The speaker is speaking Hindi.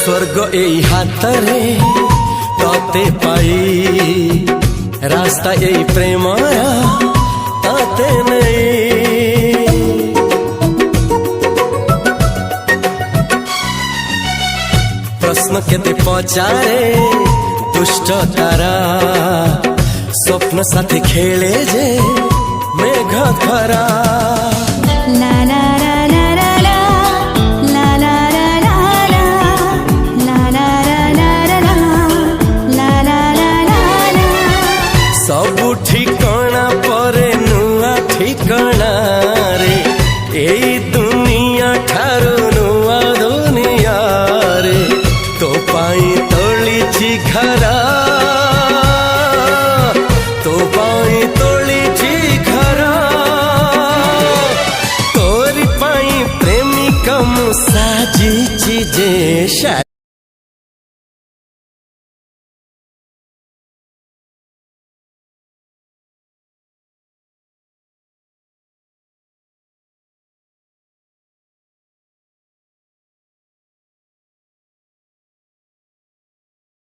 स्वर्ग एई हातरे तते पाई रास्ता एई प्रेमाया ताते नहीं। प्रश्न केते पचारे दुष्ट तारा स्वप्न साथी खेले जे मेघ खरा। ला ला ला ला ला ला ला ला ला ला ला ला ला ला ला। सबु ठिकाना परे नुआ ठिकाना रे एई दुनिया ठारू नुआ दुनिया रे। तो पाई तोलिछि घरा तो पाई तोलिछि घरा तोरी पाई प्रेमिका मु साजिछि जे।